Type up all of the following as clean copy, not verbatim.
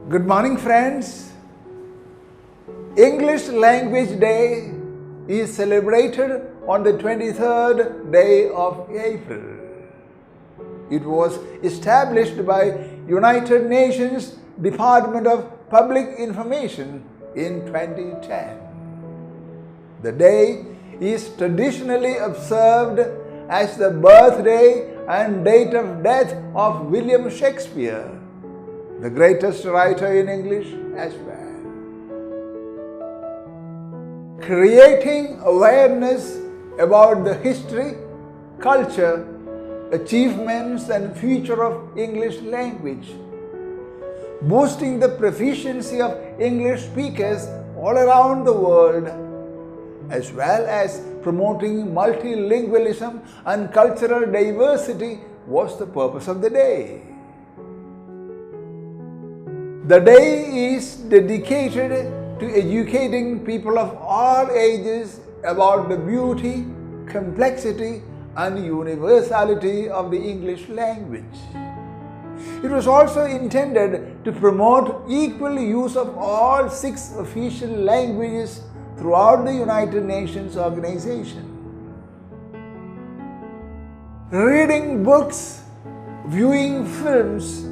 Good morning, friends. English Language Day is celebrated on the 23rd day of April. It was established by United Nations Department of Public Information in 2010. The day is traditionally observed as the birthday and date of death of William Shakespeare, the greatest writer in English as well. Creating awareness about the history, culture, achievements and future of English language, boosting the proficiency of English speakers all around the world, as well as promoting multilingualism and cultural diversity was the purpose of the day. The day is dedicated to educating people of all ages about the beauty, complexity, and universality of the English language. It was also intended to promote equal use of all 6 official languages throughout the United Nations organization. Reading books, viewing films,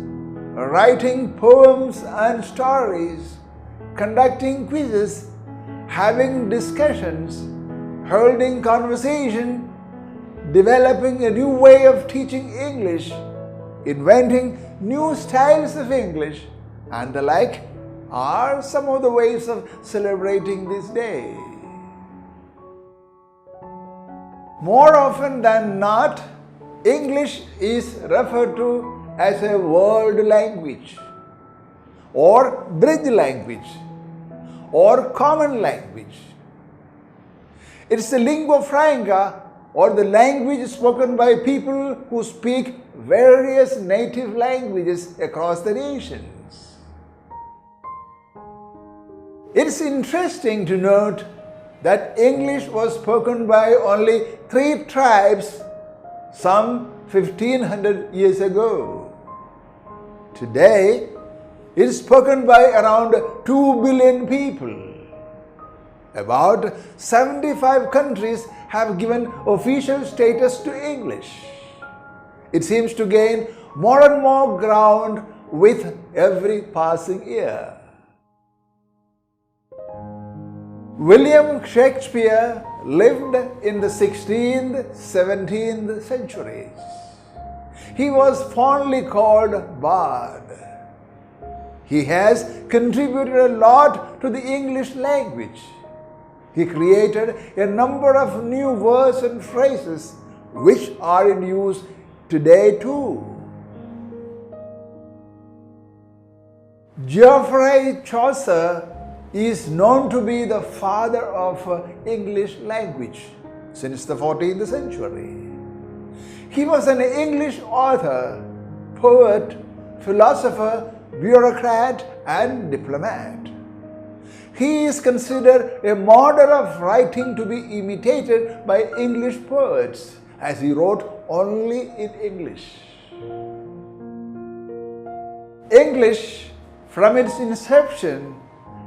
writing poems and stories, conducting quizzes, having discussions, holding conversation, developing a new way of teaching English, inventing new styles of English, and the like are some of the ways of celebrating this day. More often than not, English is referred to as a world language, or bridge language, or common language. It's the lingua franca, or the language spoken by people who speak various native languages across the nations. It's interesting to note that English was spoken by only 3 tribes some 1500 years ago. Today, it is spoken by around 2 billion people. About 75 countries have given official status to English. It seems to gain more and more ground with every passing year. William Shakespeare lived in the 16th, 17th centuries. He was fondly called Bard. He has contributed a lot to the English language. He created a number of new words and phrases which are in use today too. Geoffrey Chaucer is known to be the father of English language since the 14th century. He was an English author, poet, philosopher, bureaucrat, and diplomat. He is considered a model of writing to be imitated by English poets, as he wrote only in English. English, from its inception,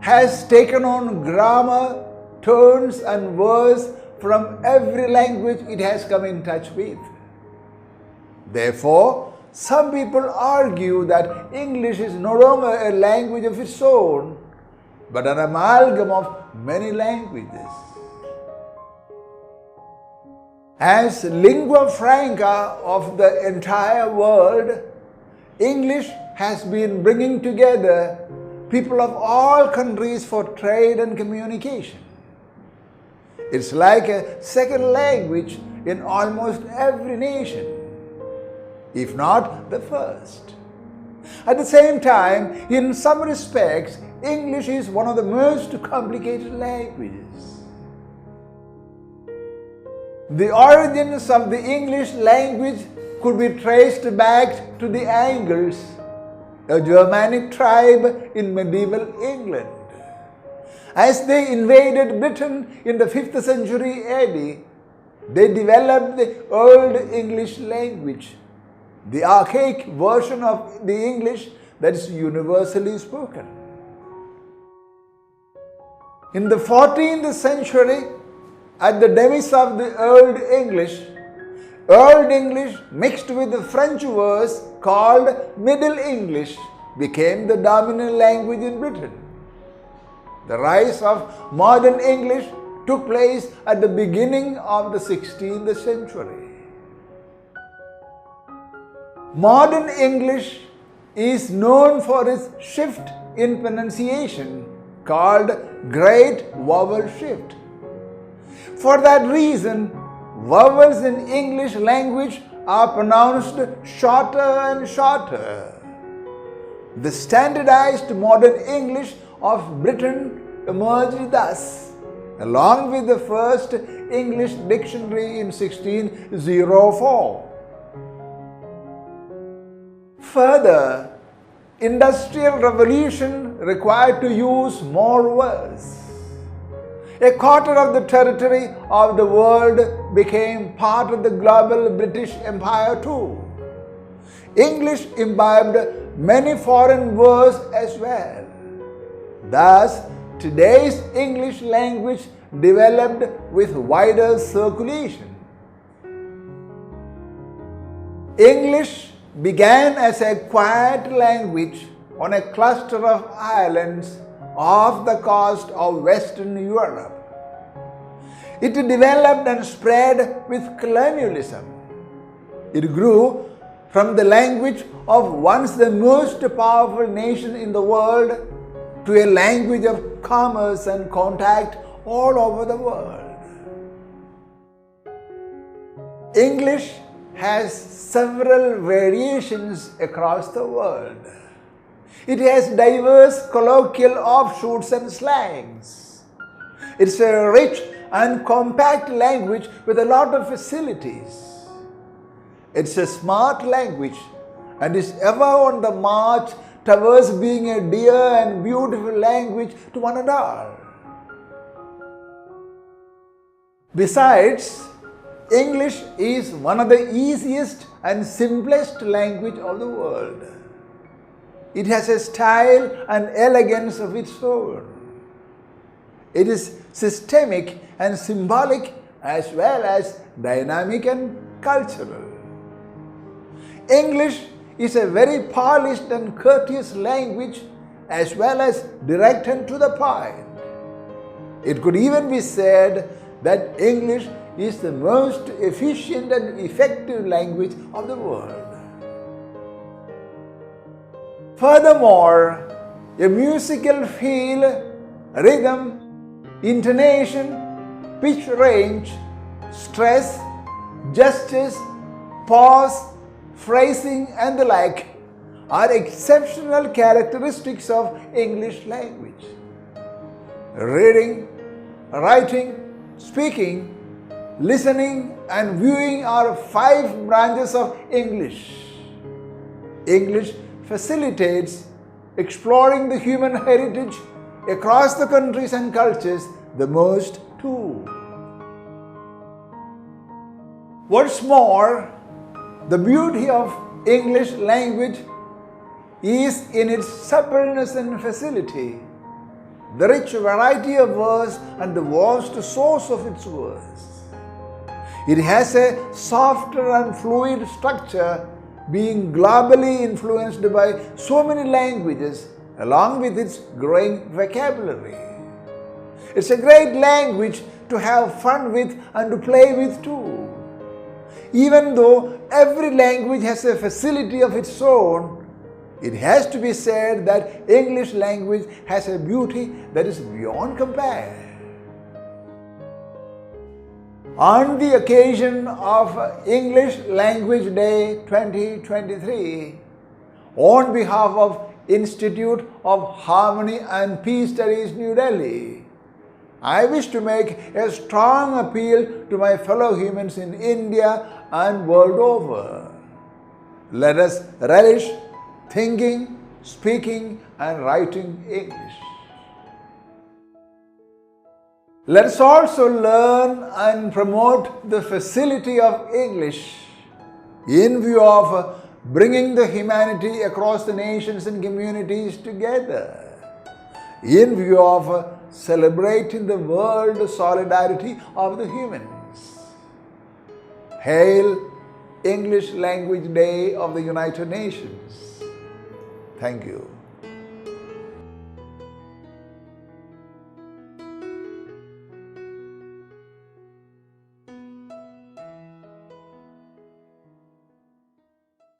has taken on grammar, tones, and words from every language it has come in touch with. Therefore, some people argue that English is no longer a language of its own, but an amalgam of many languages. As lingua franca of the entire world, English has been bringing together people of all countries for trade and communication. It's like a second language in almost every nation, if not the first. At the same time, in some respects, English is one of the most complicated languages. The origins of the English language could be traced back to the Angles, a Germanic tribe in medieval England. As they invaded Britain in the 5th century AD, they developed the Old English language, the archaic version of the English that is universally spoken. In the 14th century, at the demise of the Old English mixed with the French verse called Middle English became the dominant language in Britain. The rise of modern English took place at the beginning of the 16th century. Modern English is known for its shift in pronunciation called Great Vowel Shift. For that reason, vowels in English language are pronounced shorter and shorter. The standardized modern English of Britain emerged thus, along with the first English dictionary in 1604. Further, Industrial Revolution required to use more words. A quarter of the territory of the world became part of the global British Empire too. English imbibed many foreign words as well. Thus, today's English language developed with wider circulation. English began as a quiet language on a cluster of islands off the coast of Western Europe. It developed and spread with colonialism. It grew from the language of once the most powerful nation in the world to a language of commerce and contact all over the world. English has several variations across the world. It has diverse colloquial offshoots and slangs. It's a rich and compact language with a lot of facilities. It's a smart language and is ever on the march towards being a dear and beautiful language to one and all. Besides, English is one of the easiest and simplest language of the world. It has a style and elegance of its own. It is systemic and symbolic as well as dynamic and cultural. English is a very polished and courteous language as well as direct and to the point. It could even be said that English is the most efficient and effective language of the world. Furthermore, a musical feel, rhythm, intonation, pitch range, stress, gestures, pause, phrasing and the like are exceptional characteristics of English language. Reading, writing, speaking, listening and viewing are 5 branches of English. English facilitates exploring the human heritage across the countries and cultures the most too. What's more, the beauty of English language is in its suppleness and facility, the rich variety of words and the vast source of its words. It has a softer and fluid structure, being globally influenced by so many languages along with its growing vocabulary. It's a great language to have fun with and to play with too. Even though every language has a facility of its own, it has to be said that English language has a beauty that is beyond compare. On the occasion of English Language Day 2023, on behalf of Institute of Harmony and Peace Studies, New Delhi, I wish to make a strong appeal to my fellow humans in India and world over. Let us relish thinking, speaking and writing English. Let us also learn and promote the facility of English in view of bringing the humanity across the nations and communities together in view of celebrating the world solidarity of the humans. Hail English Language Day of the United Nations. Thank you.